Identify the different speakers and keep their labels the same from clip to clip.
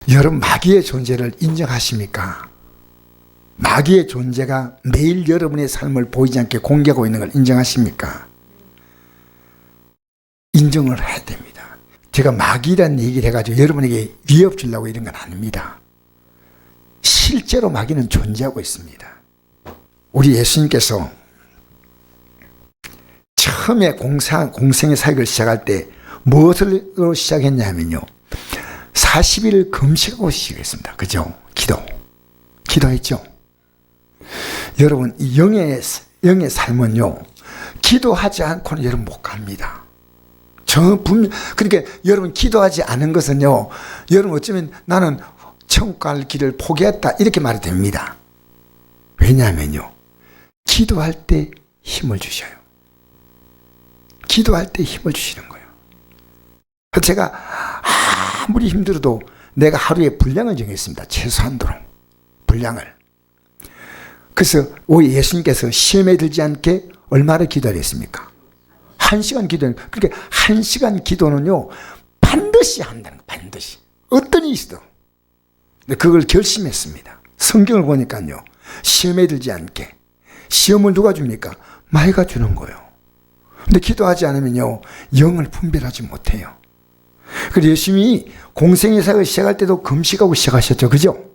Speaker 1: 여러분, 마귀의 존재를 인정하십니까? 마귀의 존재가 매일 여러분의 삶을 보이지 않게 공개하고 있는 걸 인정하십니까? 인정을 해야 됩니다. 제가 마귀라는 얘기를 해가지고 여러분에게 위협 주려고 이런 건 아닙니다. 실제로 마귀는 존재하고 있습니다. 우리 예수님께서 처음에 공생의 사역을 시작할 때 무엇으로 시작했냐면요, 40일 금식하고 시작했습니다. 그죠? 기도했죠. 여러분, 이 영의 삶은요, 기도하지 않고는 여러분 못 갑니다. 그러니까 여러분, 기도하지 않은 것은요, 여러분 어쩌면 나는 천국 갈 길을 포기했다 이렇게 말이 됩니다. 왜냐하면요, 기도할 때 힘을 주셔요. 기도할 때 힘을 주시는 거예요. 제가 아무리 힘들어도 내가 하루에 분량을 정했습니다. 최소한도로 분량을. 그래서 우리 예수님께서 시험에 들지 않게 얼마나 기도했습니까? 1시간 기도는, 그렇게 1시간 기도는요, 반드시 한다는 거예요. 반드시. 어떤 일이 있어도. 근데 그걸 결심했습니다. 성경을 보니까요, 시험에 들지 않게. 시험을 누가 줍니까? 마귀가 주는 거예요. 근데 기도하지 않으면요, 영을 분별하지 못해요. 그래서 예수님이 공생의 사역을 시작할 때도 금식하고 시작하셨죠. 그죠?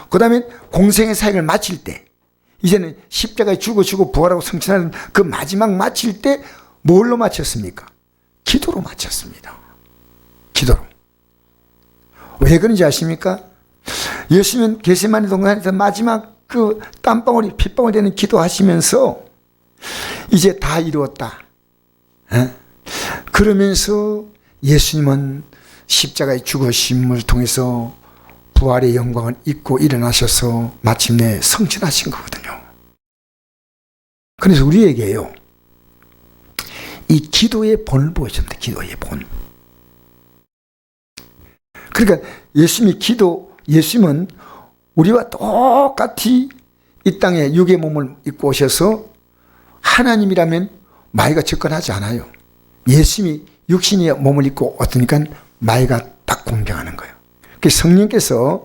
Speaker 1: 그 다음에 공생의 사역을 마칠 때, 이제는 십자가에 죽으시고 부활하고 성천하는 그 마지막 마칠 때 뭘로 마쳤습니까? 기도로 마쳤습니다. 기도로. 왜 그런지 아십니까? 예수님은 겟세마네 동산에서 마지막 그 땀방울이 핏방울 되는 기도하시면서 이제 다 이루었다. 그러면서 예수님은 십자가의 죽으심을 통해서 부활의 영광을 입고 일어나셔서 마침내 성천하신 거거든요. 그래서 우리에게요, 이 기도의 본을 보여줍니다. 기도의 본. 그러니까 예수님은 우리와 똑같이 이 땅에 육의 몸을 입고 오셔서 하나님이라면 마귀가 접근하지 않아요. 예수님이 육신의 몸을 입고 왔으니까 마귀가 딱 공격하는 거예요. 그래서 성령께서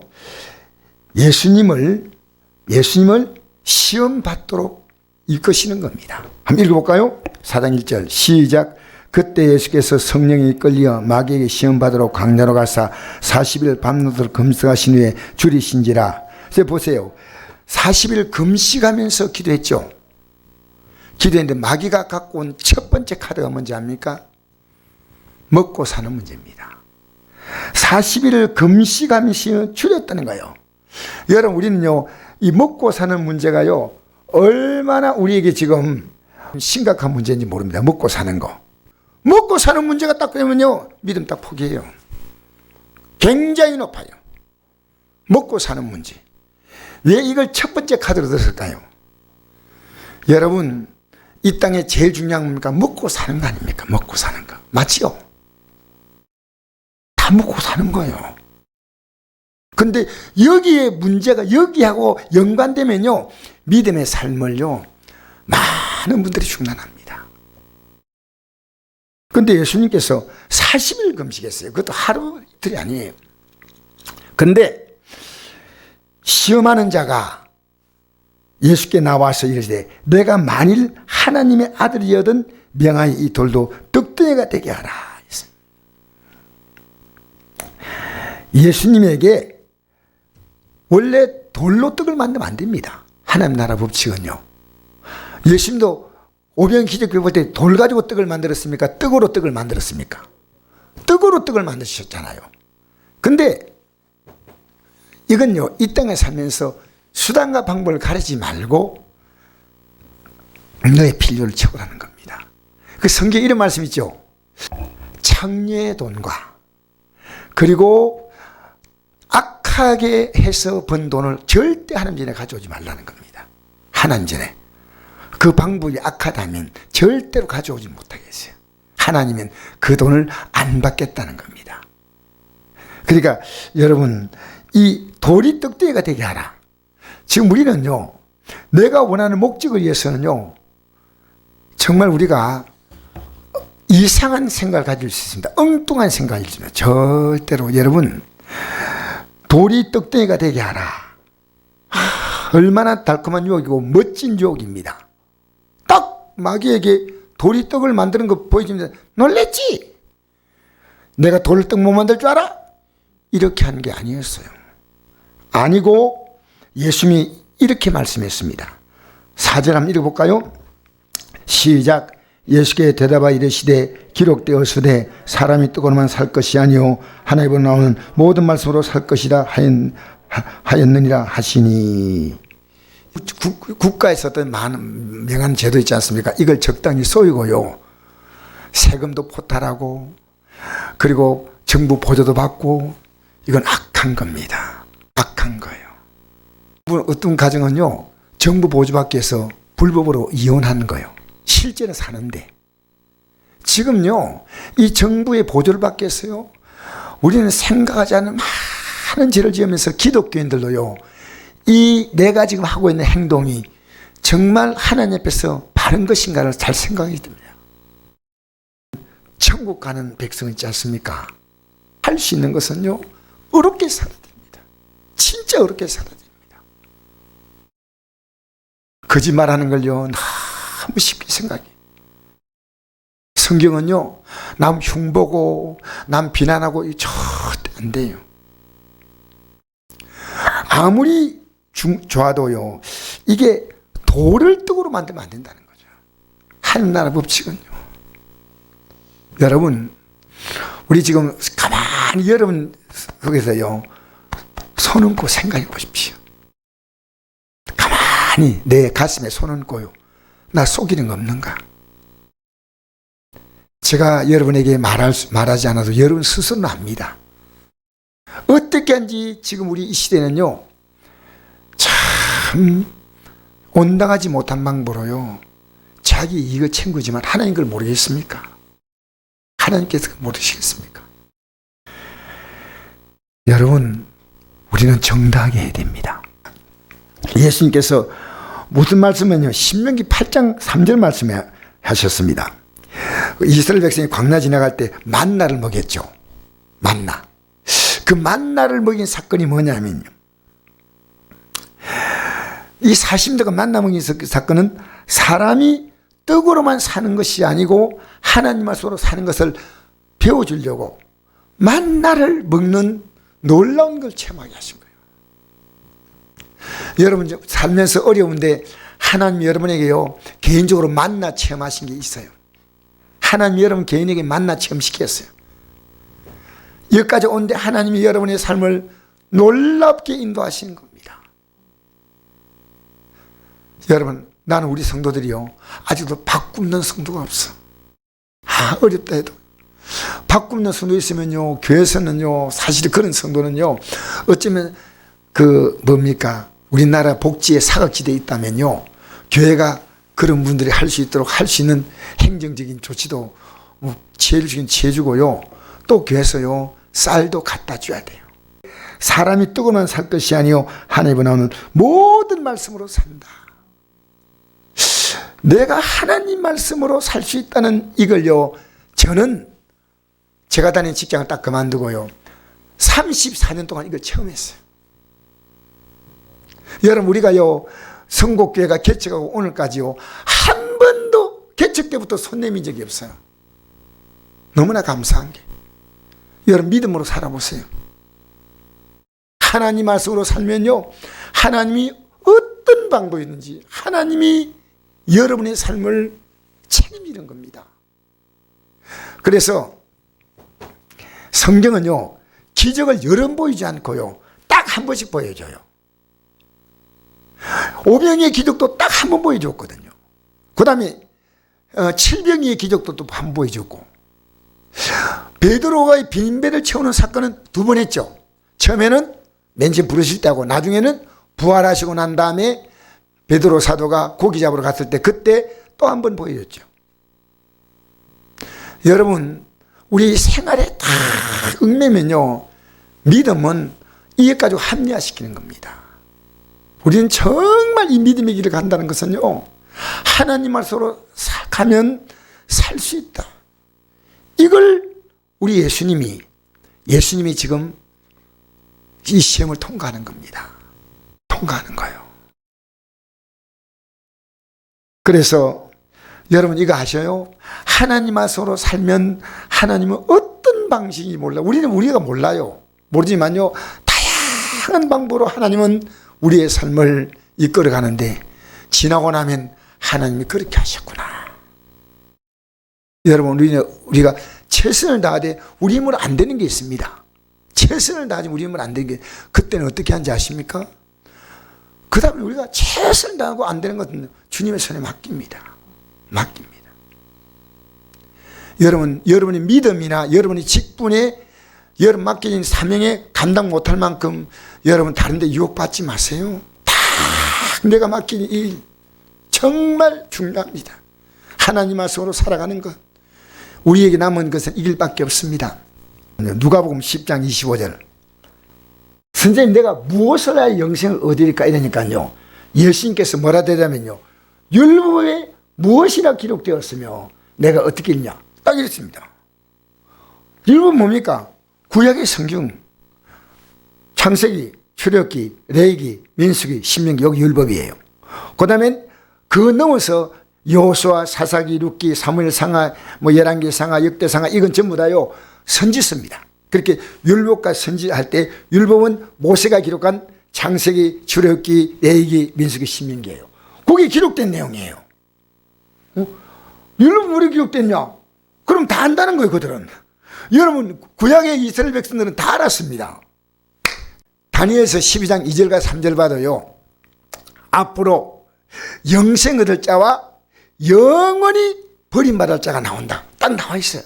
Speaker 1: 예수님을 시험 받도록 이끄시는 겁니다. 한번 읽어볼까요? 4장 1절 시작. 그때 예수께서 성령에 이끌려 마귀에게 시험 받으러 광야로 가사 40일 밤낮으로 금식하신 후에 줄이신지라. 이제 보세요. 40일 금식하면서 기도했죠. 기도했는데 마귀가 갖고 온 첫 번째 카드가 뭔지 압니까? 먹고 사는 문제입니다. 40일을 금식하면서 줄였다는 거예요. 여러분, 우리는요, 이 먹고 사는 문제가요, 얼마나 우리에게 지금 심각한 문제인지 모릅니다. 먹고 사는 거. 먹고 사는 문제가 딱 되면요, 믿음 딱 포기해요. 굉장히 높아요. 먹고 사는 문제. 왜 이걸 첫 번째 카드로 들었을까요? 여러분, 이 땅에 제일 중요한 겁니까? 먹고 사는 거 아닙니까? 먹고 사는 거. 맞지요? 다 먹고 사는 거예요. 근데 여기에 문제가 여기하고 연관되면요, 믿음의 삶을요, 많은 분들이 중단합니다. 근데 예수님께서 40일 금식했어요. 그것도 하루 이틀이 아니에요. 근데 시험하는 자가 예수께 나와서 이르시되 내가 만일 하나님의 아들이여든 명하여 이 돌도 떡덩이가 되게 하라. 예수님에게 원래 돌로 떡을 만들면 안 됩니다. 하나님 나라 법칙은요. 예수님도 오병 기적을 볼 때 돌 가지고 떡을 만들었습니까? 떡으로 떡을 만들었습니까? 떡으로 떡을 만드셨잖아요. 근데 이건요, 이 땅에 살면서 수단과 방법을 가리지 말고 너의 필요를 채우라는 겁니다. 그 성경에 이런 말씀 있죠. 창녀의 돈과 그리고 악하게 해서 번 돈을 절대 하나님 전에 가져오지 말라는 겁니다. 하나님 전에. 그 방법이 악하다면 절대로 가져오지 못하겠어요. 하나님은 그 돈을 안 받겠다는 겁니다. 그러니까 여러분, 이 돌이 떡대기가 되게 하라. 지금 우리는요, 내가 원하는 목적을 위해서는요, 정말 우리가 이상한 생각을 가질 수 있습니다. 엉뚱한 생각을 가질 수 있습니다. 절대로 여러분, 돌이 떡덩이가 되게 하라. 얼마나 달콤한 유혹이고 멋진 유혹입니다. 딱 마귀에게 돌이 떡을 만드는 거 보여주면서 놀랬지? 내가 돌떡 못 만들 줄 알아? 이렇게 하는 게 아니었어요. 아니고 예수님이 이렇게 말씀했습니다. 4절 한번 읽어볼까요? 시작. 예수께 대답하 이르시되 기록되었으되 사람이 떡으로만 살 것이 아니요 하나님으로 나오는 모든 말씀으로 살 것이라 하였느니라 하시니. 국가에서 어떤 많은 명한 제도 있지 않습니까? 이걸 적당히 쏘이고요, 세금도 포탈하고, 그리고 정부 보조도 받고, 이건 악한 겁니다. 악한 거예요. 어떤 가정은요, 정부 보조받기 위해서 불법으로 이혼하는 거예요. 실제로 사는데. 지금요, 이 정부의 보조를 받기 위해서요, 우리는 생각하지 않는 많은 죄를 지으면서 기독교인들도요, 이 내가 지금 하고 있는 행동이 정말 하나님 앞에서 바른 것인가를 잘 생각하게 됩니다. 천국 가는 백성 있지 않습니까? 할 수 있는 것은요, 어렵게 살아야 됩니다. 진짜 어렵게 살아야 됩니다. 거짓말하는 걸요, 너무 쉽게 생각해. 성경은요, 남 흉보고 남 비난하고 절대 안 돼요. 아무리 좋아도요, 이게 돌을 떡으로 만들면 안 된다는 거죠. 하나님 법칙은요. 여러분, 우리 지금 가만히 여러분 속에서요, 손 얹고 생각해 보십시오. 가만히 내 가슴에 손 얹고요, 나 속이는 거 없는가? 제가 여러분에게 말하지 않아도 여러분 스스로는 압니다. 어떻게 한지 지금 우리 이 시대는요, 참 온당하지 못한 방법으로요, 자기 이익을 챙기지만 하나님 걸 모르겠습니까? 하나님께서 모르시겠습니까? 여러분, 우리는 정당하게 해야 됩니다. 예수님께서 무슨 말씀은요, 신명기 8장 3절 말씀에 하셨습니다. 이스라엘 백성이 광야 지나갈 때 만나를 먹였죠. 만나. 그 만나를 먹인 사건이 뭐냐면요, 이 40년간 만나 먹인 사건은 사람이 떡으로만 사는 것이 아니고 하나님 말씀으로 사는 것을 배워주려고 만나를 먹는 놀라운 걸 체험하게 하신 거예요. 여러분 살면서 어려운데 하나님이 여러분에게요, 개인적으로 만나 체험하신 게 있어요. 하나님이 여러분 개인에게 만나 체험시켰어요. 여기까지 온데 하나님이 여러분의 삶을 놀랍게 인도하시는 겁니다. 여러분, 나는 우리 성도들이요, 아직도 밥 굽는 성도가 없어. 어렵다 해도. 밥 굽는 성도 있으면요, 교회에서는요, 사실 그런 성도는요, 어쩌면 뭡니까, 우리나라 복지의 사각지대에 있다면요, 교회가 그런 분들이 할 수 있도록 할 수 있는 행정적인 조치도 지혜를 주긴 지혜주고요, 또 교회에서요, 쌀도 갖다 줘야 돼요. 사람이 떡으로만 살 것이 아니요 하나님으로 나오는 모든 말씀으로 산다. 내가 하나님 말씀으로 살 수 있다는 이걸요, 저는 제가 다니는 직장을 딱 그만두고요, 34년 동안 이걸 체험했어요. 여러분, 우리가요, 성곡교회가 개척하고 오늘까지요, 한 번도 개척 때부터 손 내민 적이 없어요. 너무나 감사한 게, 여러분 믿음으로 살아보세요. 하나님 말씀으로 살면요, 하나님이 어떤 방법이 있는지 하나님이 여러분의 삶을 책임지는 겁니다. 그래서 성경은요, 기적을 여러 번 보이지 않고요, 딱 한 번씩 보여줘요. 오병이의 기적도 딱 한 번 보여줬거든요. 그 다음에 7병이의 기적도 또 한 번 보여줬고, 베드로가 빈 배를 채우는 사건은 2번 했죠. 처음에는 맨처음 부르실 때 하고, 나중에는 부활하시고 난 다음에 베드로 사도가 고기 잡으러 갔을 때 그때 또 한 번 보여줬죠. 여러분, 우리 생활에 다 얽매면요, 믿음은 이것 가지고 합리화시키는 겁니다. 우리는 정말 이 믿음의 길을 간다는 것은요, 하나님 말씀으로 가면 살 수 있다. 이걸 우리 예수님이 지금 이 시험을 통과하는 겁니다. 통과하는 거예요. 그래서 여러분 이거 아셔요? 하나님 앞으로 살면 하나님은 어떤 방식인지 몰라. 우리가 몰라요. 모르지만요, 다양한 방법으로 하나님은 우리의 삶을 이끌어 가는데, 지나고 나면 하나님이 그렇게 하셨구나. 여러분, 우리가 최선을 다하되 우리 힘으로 안 되는 게 있습니다. 최선을 다하지 우리 힘으로 안 되는 게, 그때는 어떻게 하는지 아십니까? 그 다음에 우리가 최선을 다하고 안 되는 것은 주님의 손에 맡깁니다. 맡깁니다. 여러분의 믿음이나 여러분의 직분에, 여러분 맡겨진 사명에 감당 못할 만큼 여러분 다른 데 유혹받지 마세요. 다 내가 맡긴 일 정말 중요합니다. 하나님 말씀으로 살아가는 것, 우리에게 남은 것은 이 길밖에 없습니다. 누가복음 10장 25절. 선생님, 내가 무엇을 해야 영생을 얻으리까? 이러니까요, 예수님께서 뭐라 대답하면요, 율법에 무엇이라 기록되었으며 내가 어떻게 읽냐, 딱 이랬습니다. 율법 뭡니까? 구약의 성경, 창세기, 출애굽기, 레위기, 민수기, 신명기, 여기 율법이에요. 그 다음에 그 넘어서 여호수아, 사사기, 룻기, 사무엘 상하, 열왕기 상하, 역대 상하, 이건 전부 다요 선지서입니다. 그렇게 율법과 선지할 때 율법은 모세가 기록한 창세기, 출애굽기, 레위기, 민수기, 신명기예요. 거기에 기록된 내용이에요. 율법이 왜 기록됐냐? 그럼 다 안다는 거예요, 그들은. 여러분, 구약의 이스라엘 백성들은 다 알았습니다. 다니엘서 12장 2절과 3절 봐도요, 앞으로 영생 얻을 자와 영원히 버림받을 자가 나온다, 딱 나와 있어요.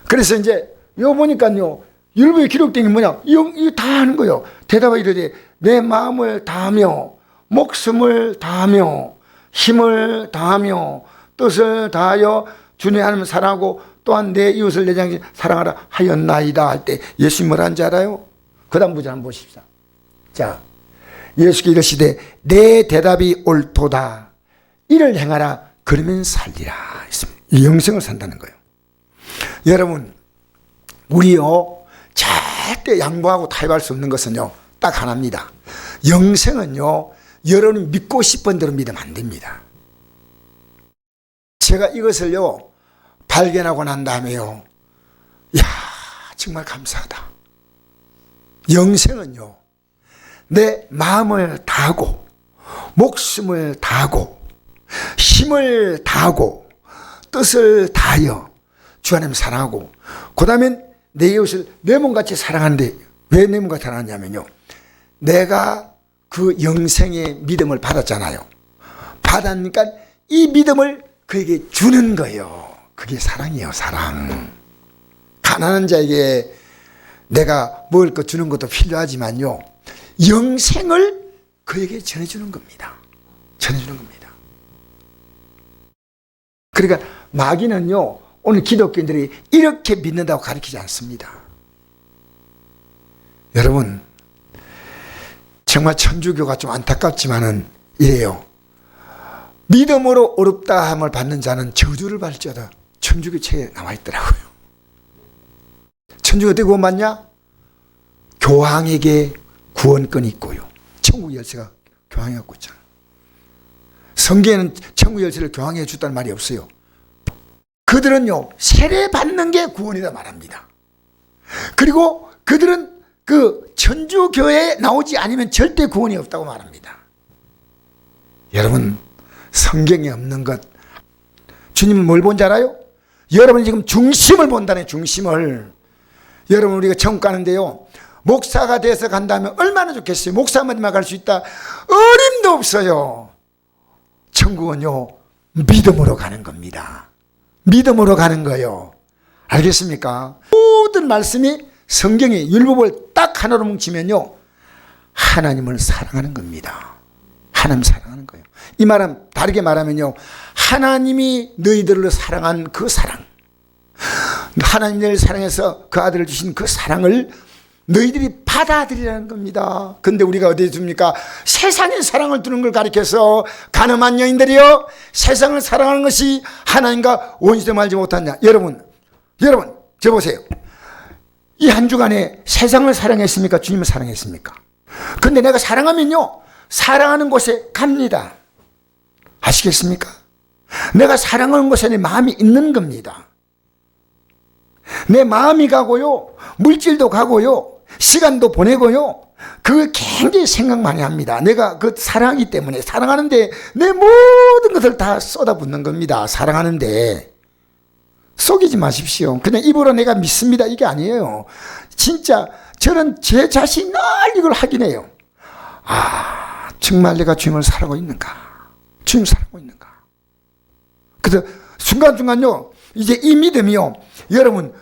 Speaker 1: 그래서 이제 요 보니까요, 율법에 기록된 게 뭐냐, 이거 다 하는 거예요. 대답을 이르되 내 마음을 다하며 목숨을 다하며 힘을 다하며 뜻을 다하여 주님 하나님을 사랑하고 또한 내 이웃을 내 장신 사랑하라 하였나이다 할 때 예수님 뭐라 하는지 알아요? 그 다음 부분 한번 보십시다. 자, 예수께 이르시되 내 대답이 옳도다, 이를 행하라, 그러면 살리라 했습니다. 이 영생을 산다는 거예요. 여러분, 우리요 절대 양보하고 타협할 수 없는 것은요 딱 하나입니다. 영생은요 여러분이 믿고 싶은 대로 믿으면 안 됩니다. 제가 이것을요 발견하고 난 다음에요, 이야 정말 감사하다. 영생은요 내 마음을 다하고 목숨을 다하고 힘을 다하고 뜻을 다하여 주 하나님 사랑하고, 그 다음엔 내 이웃을 내 몸같이 사랑하는데, 왜 내 몸같이 사랑하냐면요, 내가 그 영생의 믿음을 받았잖아요. 받았으니까 이 믿음을 그에게 주는 거예요. 그게 사랑이에요, 사랑. 가난한 자에게 내가 먹을 것 주는 것도 필요하지만요, 영생을 그에게 전해주는 겁니다. 전해주는 겁니다. 그러니까 마귀는요 오늘 기독교인들이 이렇게 믿는다고 가르치지 않습니다. 여러분, 정말 천주교가 좀 안타깝지만은 이래요. 믿음으로 어렵다함을 받는 자는 저주를 받을지어다, 천주교 책에 나와 있더라고요. 천주교 어떻게 구원받냐? 교황에게 구원권이 있고요, 천국 열쇠가 교황이 갖고 있잖아. 성경에는 천국 열쇠를 교황에 줬다는 말이 없어요. 그들은요 세례 받는 게 구원이다 말합니다. 그리고 그들은 그 천주교회에 나오지 않으면 절대 구원이 없다고 말합니다. 여러분, 성경에 없는 것, 주님은 뭘 본지 알아요? 여러분이 지금 중심을 본다네, 중심을. 여러분, 우리가 천국 가는데요, 목사가 돼서 간다면 얼마나 좋겠어요. 목사만만 갈 수 있다, 어림도 없어요. 천국은요 믿음으로 가는 겁니다. 믿음으로 가는 거예요. 알겠습니까? 모든 말씀이 성경의 율법을 딱 하나로 뭉치면요 하나님을 사랑하는 겁니다. 하나님 사랑하는 거예요. 이 말은 다르게 말하면요, 하나님이 너희들을 사랑한 그 사랑, 하나님을 사랑해서 그 아들을 주신 그 사랑을 너희들이 받아들이라는 겁니다. 근데 우리가 어디에 둡니까? 세상의 사랑을 두는 걸 가리켜서 가늠한 여인들이요 세상을 사랑하는 것이 하나님과 원수됨 알지 못하냐. 여러분 저 보세요. 이 한 주간에 세상을 사랑했습니까? 주님을 사랑했습니까? 근데 내가 사랑하면요, 사랑하는 곳에 갑니다. 아시겠습니까? 내가 사랑하는 곳에 내 마음이 있는 겁니다. 내 마음이 가고요, 물질도 가고요, 시간도 보내고요, 그걸 굉장히 생각 많이 합니다. 내가 그 사랑하기 때문에, 사랑하는데 내 모든 것을 다 쏟아붓는 겁니다. 사랑하는데. 속이지 마십시오. 그냥 입으로 내가 믿습니다, 이게 아니에요. 진짜 저는 제 자신이 늘 이걸 확인해요. 아, 정말 내가 주님을 사랑하고 있는가? 주님을 사랑하고 있는가? 그래서 순간순간요, 이제 이 믿음이요, 여러분,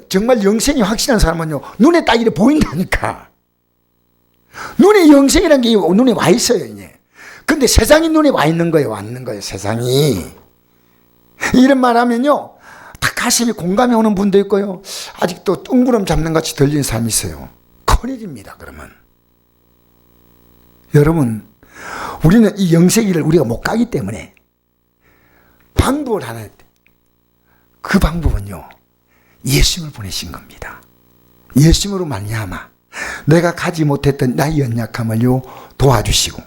Speaker 1: 정말 영생이 확실한 사람은요, 눈에 딱 이렇게 보인다니까. 눈에 영생이라는 게 눈에 와 있어요, 이제. 근데 세상이 눈에 와 있는 거예요, 세상이. 이런 말 하면요, 다 가슴이 공감이 오는 분도 있고요, 아직도 뜬구름 잡는 같이 들리는 사람이 있어요. 큰일입니다, 그러면. 여러분, 우리는 이 영생이를 우리가 못 가기 때문에 방법을 하나 해. 그 방법은요, 예수님을 보내신 겁니다. 예수님으로 말미암아 내가 가지 못했던 나의 연약함을요 도와주시고,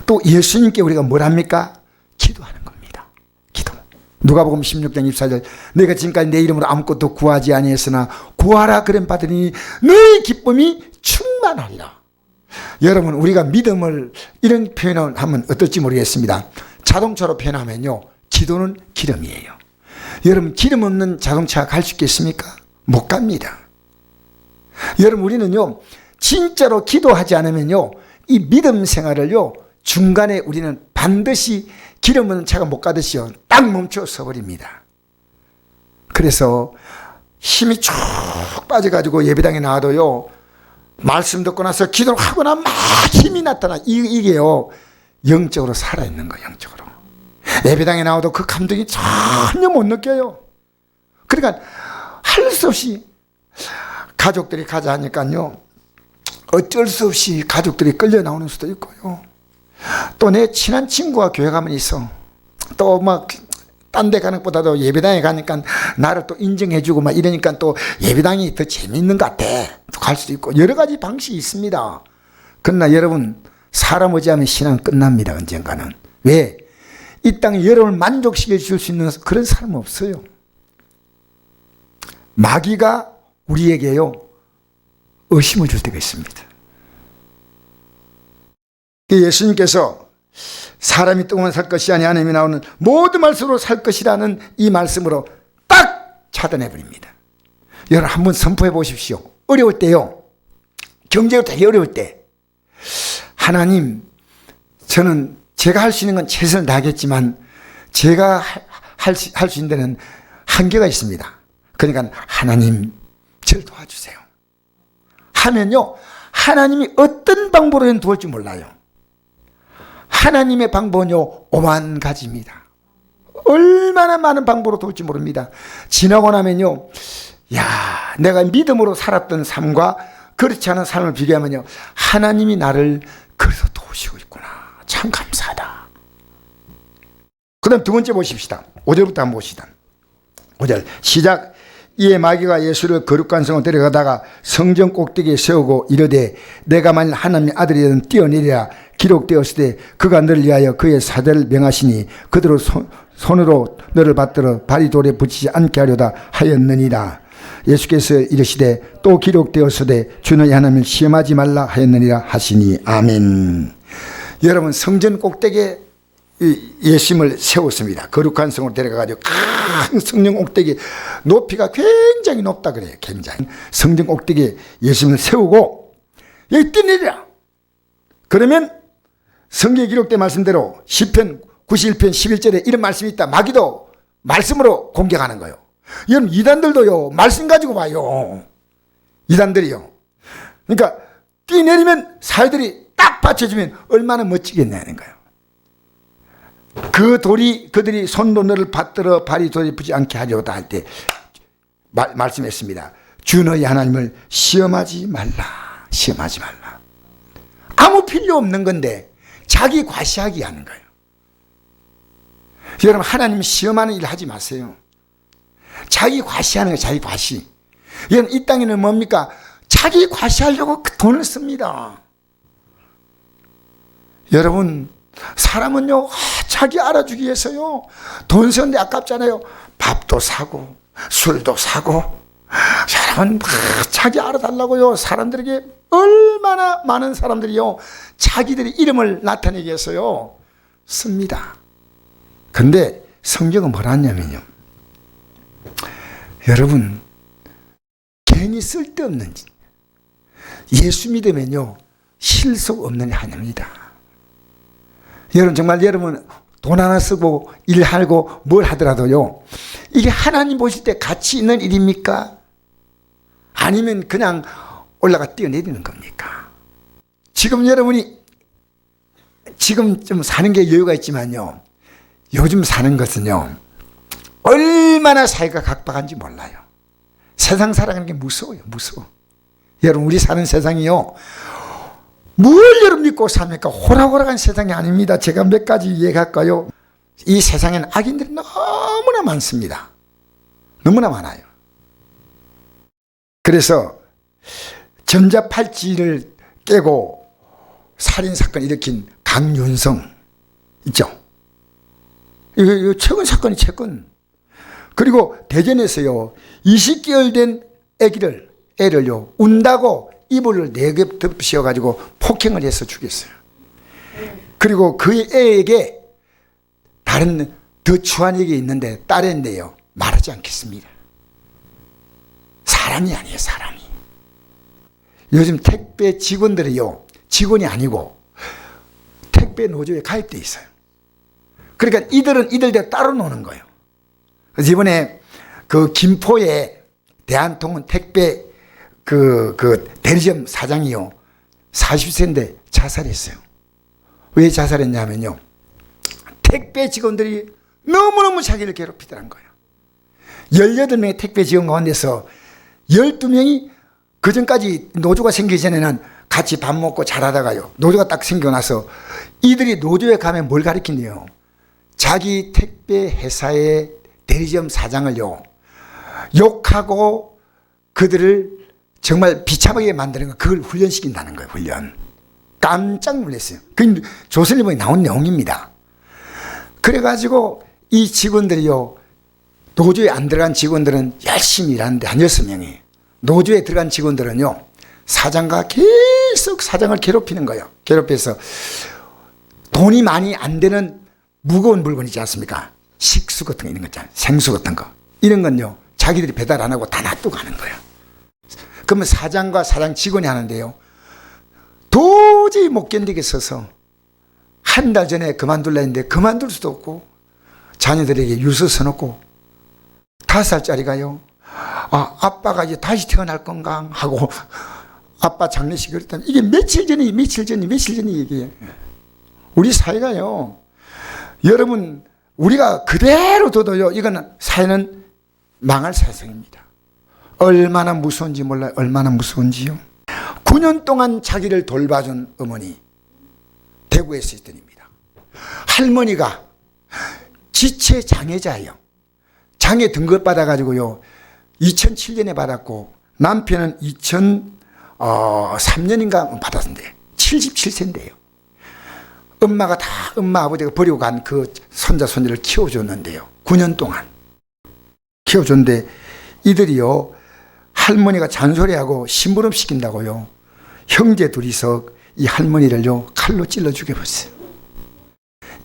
Speaker 1: 또 예수님께 우리가 뭘 합니까? 기도하는 겁니다. 기도. 누가복음 16장 24절, 내가 지금까지 내 이름으로 아무것도 구하지 아니했으나 구하라 그럼 받으니 너의 기쁨이 충만하리라. 여러분, 우리가 믿음을 이런 표현을 하면 어떨지 모르겠습니다. 자동차로 표현하면요, 기도는 기름이에요. 여러분, 기름 없는 자동차가 갈 수 있겠습니까? 못 갑니다. 여러분, 우리는요, 진짜로 기도하지 않으면요, 이 믿음 생활을요, 중간에 우리는 반드시 기름 없는 차가 못 가듯이요, 딱 멈춰 서버립니다. 그래서 힘이 쭉 빠져가지고 예배당에 나와도요, 말씀 듣고 나서 기도를 하거나 막 힘이 나타나. 이게요, 영적으로 살아있는 거예요, 영적으로. 예배당에 나와도 그 감동이 전혀 못 느껴요. 그러니까 할 수 없이 가족들이 가자 하니까요, 어쩔 수 없이 가족들이 끌려 나오는 수도 있고요, 또 내 친한 친구가 교회 가면 있어. 또 막 딴 데 가는 것보다도 예배당에 가니까 나를 또 인정해주고 막 이러니까 또 예배당이 더 재밌는 것 같아. 갈 수도 있고 여러 가지 방식이 있습니다. 그러나 여러분, 사람 의지하면 신앙 끝납니다, 언젠가는. 왜? 이 땅에 여러분을 만족시켜 줄 수 있는 그런 사람은 없어요. 마귀가 우리에게요, 의심을 줄 때가 있습니다. 예수님께서 사람이 떡으로만 살 것이 아니 하나님이 나오는 모든 말씀으로 살 것이라는 이 말씀으로 딱 차단해 버립니다. 여러분, 한번 선포해 보십시오. 어려울 때요, 경제가 되게 어려울 때, 하나님, 저는 제가 할 수 있는 건 최선을 다하겠지만 제가 할 수 있는 데는 한계가 있습니다. 그러니까 하나님, 저를 도와주세요 하면요, 하나님이 어떤 방법으로 도울지 몰라요. 하나님의 방법은요, 오만 가지입니다. 얼마나 많은 방법으로 도울지 모릅니다. 지나고 나면요, 야, 내가 믿음으로 살았던 삶과 그렇지 않은 삶을 비교하면요, 하나님이 나를 그래서 도우시고 있구나, 참 감사하다. 그 다음 두 번째 보십시다. 5절부터 한번 봅시다. 5절 시작. 이에 마귀가 예수를 거룩한 성으로 데려가다가 성전 꼭대기에 세우고 이르되 내가 만일 하나님의 아들이든 뛰어내리라. 기록되었을 때 그가 너를 위하여 그의 사대를 명하시니 그대로 손으로 너를 받들어 발이 돌에 붙이지 않게 하려다 하였느니라. 예수께서 이르시되 또 기록되었을 때 주너의 하나님을 시험하지 말라 하였느니라 하시니. 아멘. 여러분, 성전 꼭대기에 예수님을 세웠습니다. 거룩한 성으로 데려가가지고 큰 성전 꼭대기, 높이가 굉장히 높다 그래요. 굉장히. 성전 꼭대기에 예수님을 세우고 여기 뛰내리라. 그러면 성경에 기록된 말씀대로 시편 91편 11절에 이런 말씀이 있다. 마귀도 말씀으로 공격하는 거예요. 여러분, 이단들도요, 말씀 가지고 와요. 이단들이요. 그러니까 뛰내리면 살들이 딱 받쳐주면 얼마나 멋지겠냐는 거예요. 그 돌이 그들이 손으로 너를 받들어 발이 돌에 붙지 않게 하려다 할 때 말씀했습니다. 주 너희 하나님을 시험하지 말라. 시험하지 말라. 아무 필요 없는 건데 자기 과시하기 하는 거예요. 여러분, 하나님 시험하는 일 하지 마세요. 자기 과시하는 거예요. 자기 과시. 여러분, 이 땅에는 뭡니까? 자기 과시하려고 그 돈을 씁니다. 여러분, 사람은요, 자기 알아주기 위해서요, 돈 쓰는데 아깝잖아요. 밥도 사고, 술도 사고, 사람은 자기 알아달라고요. 사람들에게 얼마나 많은 사람들이요, 자기들의 이름을 나타내기 위해서요, 씁니다. 근데 성경은 뭐라 하냐면요, 여러분, 괜히 쓸데없는 짓, 예수 믿으면요, 실속 없는 하나입니다. 여러분, 정말 여러분 돈 하나 쓰고 일하고 뭘 하더라도요, 이게 하나님 보실 때 가치 있는 일입니까? 아니면 그냥 올라가 뛰어내리는 겁니까? 지금 여러분이 지금 좀 사는 게 여유가 있지만요, 요즘 사는 것은요, 얼마나 사회가 각박한지 몰라요. 세상 살아가는 게 무서워요. 무서워. 여러분, 우리 사는 세상이요, 뭘 여러분 믿고 삽니까? 호락호락한 세상이 아닙니다. 제가 몇 가지 얘기할까요? 이 세상에는 악인들이 너무나 많습니다. 너무나 많아요. 그래서 전자팔찌를 깨고 살인사건 일으킨 강윤성 있죠? 이거 최근 사건이 최근. 그리고 대전에서요, 20개월 된 애를요, 운다고 이불을 4개 덮으셔가지고 폭행을 해서 죽였어요. 그리고 그 애에게 다른 더 추한 얘기 있는데, 딸인데요, 말하지 않겠습니다. 사람이 아니에요, 사람이. 요즘 택배 직원들이요, 직원이 아니고 택배 노조에 가입돼 있어요. 그러니까 이들은 이들대로 따로 노는 거예요. 그래서 이번에 그 김포에 대한통운 택배 그 대리점 사장이요, 40세인데 자살했어요. 왜 자살했냐면요, 택배 직원들이 너무너무 자기를 괴롭히더란 거예요. 18명의 택배 직원 가운데서 12명이 그 전까지 노조가 생기기 전에는 같이 밥 먹고 잘하다가요, 노조가 딱 생기고 나서 이들이 노조에 가면 뭘 가르친대요? 자기 택배 회사의 대리점 사장을요, 욕하고 그들을 정말 비참하게 만드는 거, 그걸 훈련시킨다는 거예요. 훈련. 깜짝 놀랐어요. 그 조선일보에 나온 내용입니다. 그래가지고 이 직원들이요, 노조에 안 들어간 직원들은 열심히 일하는데 한 6명이, 노조에 들어간 직원들은요, 사장과 계속 사장을 괴롭히는 거예요. 괴롭혀서 돈이 많이 안 되는 무거운 물건 있지 않습니까? 식수 같은 거, 이런 거 있잖아요. 생수 같은 거. 이런 건요, 자기들이 배달 안 하고 다 놔두고 가는 거예요. 그러면 사장과 사장 직원이 하는데요, 도저히 못 견디겠어서 한 달 전에 그만둘라 했는데 그만둘 수도 없고, 자녀들에게 유서 써놓고 5살짜리가요, 아빠가 이제 다시 태어날 건가 하고 아빠 장례식을 했다면, 이게 며칠 전이 얘기예요. 우리 사회가요, 여러분, 우리가 그대로 둬도요, 이거는 사회는 망할 세상입니다. 얼마나 무서운지 몰라요. 얼마나 무서운지요. 9년 동안 자기를 돌봐준 어머니, 대구에 있을 때입니다. 할머니가 지체 장애자예요. 장애 등급 받아가지고요, 2007년에 받았고, 남편은 2003년인가 받았는데 77세인데요. 엄마 아버지가 버리고 간 그 손자 손녀를 키워줬는데요, 9년 동안 키워줬는데, 이들이요, 할머니가 잔소리하고 심부름 시킨다고요, 형제 둘이서 이 할머니를요, 칼로 찔러 죽여버렸어요.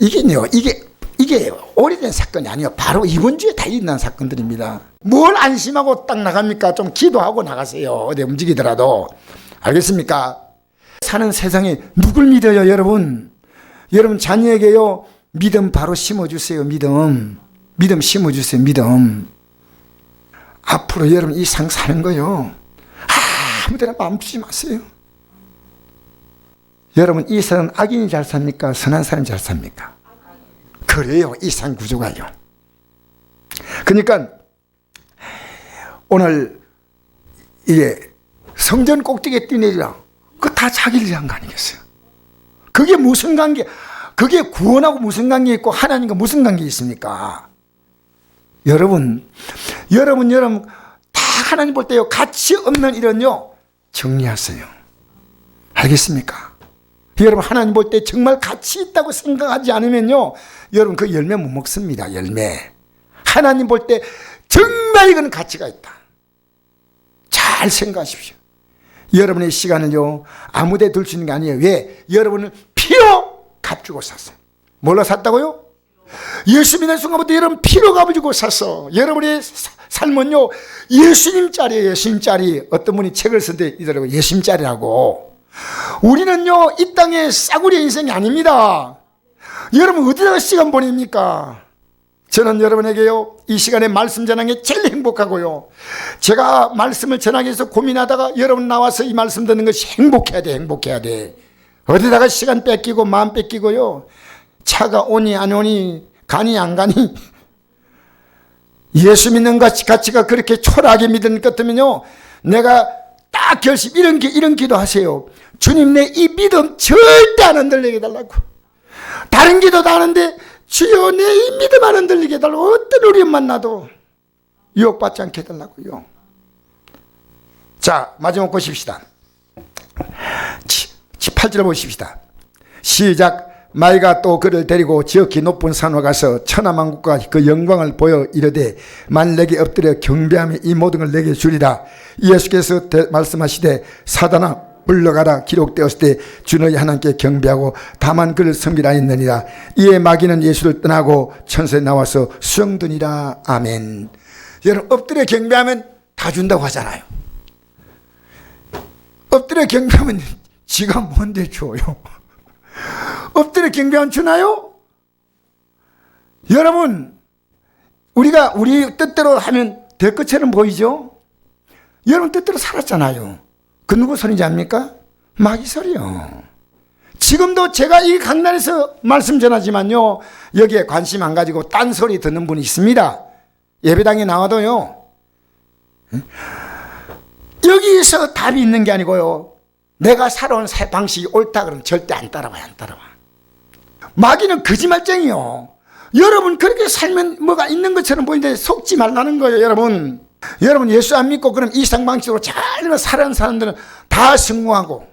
Speaker 1: 이게 오래된 사건이 아니에요. 바로 이번 주에 다 일어난 사건들입니다. 뭘 안심하고 딱 나갑니까? 좀 기도하고 나가세요. 어디 움직이더라도. 알겠습니까? 사는 세상에 누굴 믿어요, 여러분? 여러분 자녀에게요, 믿음 바로 심어주세요. 믿음 심어주세요. 믿음. 앞으로 여러분 이 상 사는 거요, 아무데나 마음 주지 마세요. 여러분, 이 세상은 악인이 잘 삽니까? 선한 사람이 잘 삽니까? 그래요, 이 상 구조가요. 그러니까 오늘 이게 성전 꼭대기에 뛰내리라, 그거 다 자기를 위한 거 아니겠어요? 그게 무슨 관계, 그게 구원하고 무슨 관계 있고 하나님과 무슨 관계 있습니까? 여러분 다 하나님 볼 때요, 가치 없는 일은요, 정리하세요. 알겠습니까? 여러분, 하나님 볼 때 정말 가치 있다고 생각하지 않으면요, 여러분 그 열매 못 먹습니다. 열매. 하나님 볼 때 정말 이건 가치가 있다. 잘 생각하십시오. 여러분의 시간은요, 아무데 둘 수 있는 게 아니에요. 왜? 여러분은 피로 값주고 샀어요. 뭘로 샀다고요? 예수 믿는 순간부터 여러분 피로 값주고 샀어. 여러분의 삶은요, 예수님짜리예요. 예수님짜리. 어떤 분이 책을 쓴데 이더라고요. 예수님짜리라고. 우리는요, 이 땅의 싸구려 인생이 아닙니다. 여러분 어디다가 시간 보냅니까? 저는 여러분에게요, 이 시간에 말씀 전하는 게 제일 행복하고요, 제가 말씀을 전하기 위해서 고민하다가 여러분 나와서 이 말씀 듣는 것이 행복해야 돼. 행복해야 돼. 어디다가 시간 뺏기고 마음 뺏기고요, 차가 오니 안 오니 가니 안 가니 예수 믿는 가치가 그렇게 초라하게 믿는 것 같으면요, 내가 딱 결심, 이런 기도 하세요. 주님, 내 이 믿음 절대 안 흔들리게 해달라고. 다른 기도도 하는데 주여, 내 이 믿음 안 흔들리게 해달라고. 어떤 어려움 만나도 유혹받지 않게 해달라고요. 자, 마지막 보십시다. 8절 보십시다. 시작. 마이가 또 그를 데리고 지극히 높은 산으로 가서 천하만국과 그 영광을 보여 이르되, 만 내게 엎드려 경배하며 이 모든 걸 내게 주리라. 예수께서 말씀하시되, 사단아 물러가라. 기록되었을 때 주 너희 하나님께 경배하고 다만 그를 섬기라 했느니라. 이에 마귀는 예수를 떠나고 천사에 나와서 수영드니라. 아멘. 여러분, 엎드려 경배하면 다 준다고 하잖아요. 엎드려 경배하면 지가 뭔데 줘요? 엎드려 경배하면 주나요? 여러분, 우리가 우리 뜻대로 하면 될 것처럼 보이죠? 여러분 뜻대로 살았잖아요. 그 누구 소리인지 압니까? 마귀 소리요. 지금도 제가 이 강단에서 말씀 전하지만요, 여기에 관심 안 가지고 딴 소리 듣는 분이 있습니다. 예배당에 나와도요, 여기에서 답이 있는 게 아니고요, 내가 살아온 방식이 옳다 그러면 절대 안 따라와요. 안 따라와. 마귀는 거짓말쟁이요. 여러분 그렇게 살면 뭐가 있는 것처럼 보이는데 속지 말라는 거예요. 여러분 예수 안 믿고 그럼 이상 방식으로 잘 살아가는 사람들은 다 성공하고,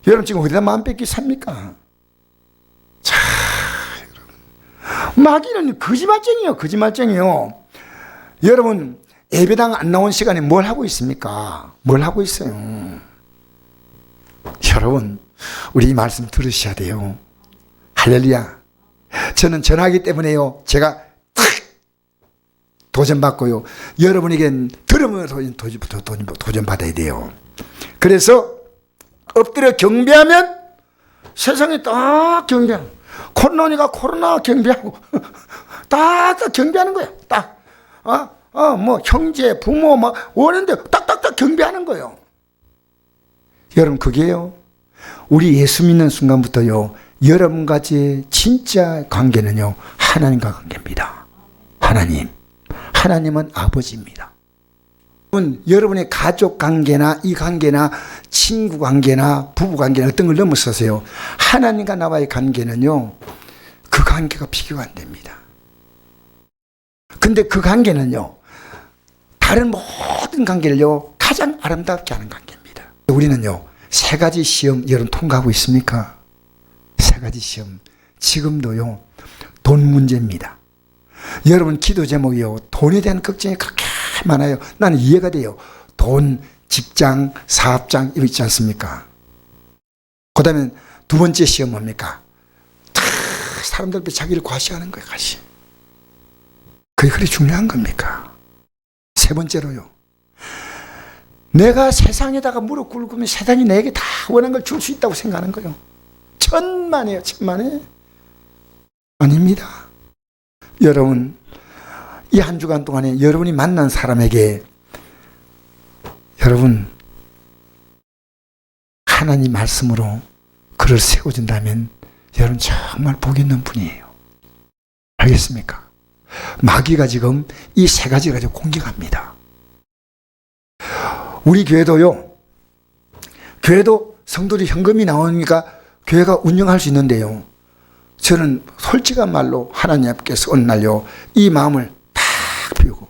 Speaker 1: 여러분 지금 어디다 마음 뺏기 삽니까? 자, 여러분, 마귀는 거짓말쟁이요. 여러분 예배당 안 나온 시간에 뭘 하고 있습니까? 뭘 하고 있어요? 여러분, 우리 이 말씀 들으셔야 돼요. 할렐루야. 저는 전하기 때문에요, 제가 도전받고요, 여러분에겐 들으면 도전받아야 돼요. 그래서 엎드려 경배하면 세상에 딱 경배하고, 코로나니까 코로나 경배하고 딱 경배하는 거예요. 딱 뭐 형제 부모 막 오는데 딱딱딱 경배하는 거예요. 여러분, 그게요, 우리 예수 믿는 순간부터요, 여러분과의 진짜 관계는요, 하나님과 관계입니다. 하나님은 아버지입니다. 여러분의 가족 관계나 이 관계나 친구 관계나 부부 관계나 어떤 걸 넘어서세요, 하나님과 나와의 관계는요, 그 관계가 비교가 안 됩니다. 근데 그 관계는요, 다른 모든 관계를요, 가장 아름답게 하는 관계입니다. 우리는요, 3가지 시험 여러분 통과하고 있습니까? 3가지 시험. 지금도요, 돈 문제입니다. 여러분 기도 제목이요, 돈에 대한 걱정이 그렇게 많아요. 나는 이해가 돼요. 돈, 직장, 사업장 이거 있지 않습니까? 그 다음에 2번째 시험 뭡니까? 사람들 앞에 자기를 과시하는 거예요. 과시. 그게 그리 중요한 겁니까? 3번째로요, 내가 세상에다가 무릎 꿇으면 세상이 내게 다 원하는 걸 줄 수 있다고 생각하는 거예요. 천만에 아닙니다. 여러분, 이 한 주간 동안에 여러분이 만난 사람에게 여러분 하나님 말씀으로 그를 세워준다면 여러분 정말 복 있는 분이에요. 알겠습니까? 마귀가 지금 이 3가지 가지고 공격합니다. 우리 교회도 성도들이 현금이 나오니까 교회가 운영할 수 있는데요, 저는 솔직한 말로 하나님 앞께서 어느 날요, 이 마음을 탁 비우고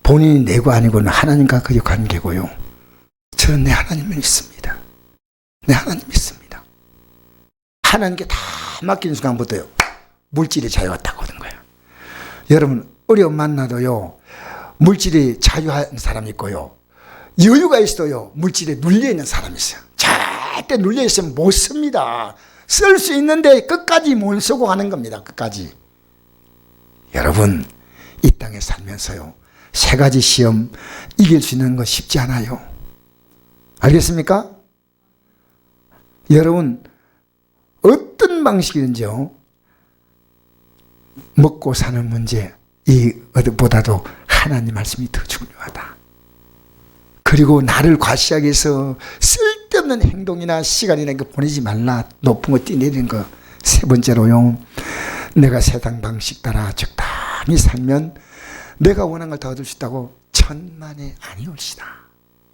Speaker 1: 본인이 내고 아니고는 하나님과 그의 관계고요. 저는 내 하나님을 믿습니다. 내 하나님 믿습니다. 하나님께 다 맡긴 순간부터요, 물질이 자유가 딱 오는 거예요. 여러분, 어려움 만나도요, 물질이 자유한 사람이 있고요, 여유가 있어도요, 물질에 눌려있는 사람이 있어요. 절대 눌려있으면 못 씁니다. 쓸 수 있는데 끝까지 못 쓰고 가는 겁니다. 끝까지. 여러분, 이 땅에 살면서요, 세 가지 시험 이길 수 있는 거 쉽지 않아요. 알겠습니까? 여러분, 어떤 방식이든지요, 먹고 사는 문제, 이보다도 하나님 말씀이 더 중요하다. 그리고 나를 과시하기 위해서 쓸데없는 행동이나 시간이나 거 보내지 말라. 높은 거 뛰내리는 거. 세 번째로요, 내가 세상 방식 따라 적당히 살면 내가 원하는 걸 다 얻을 수 있다고 천만에 아니올시다.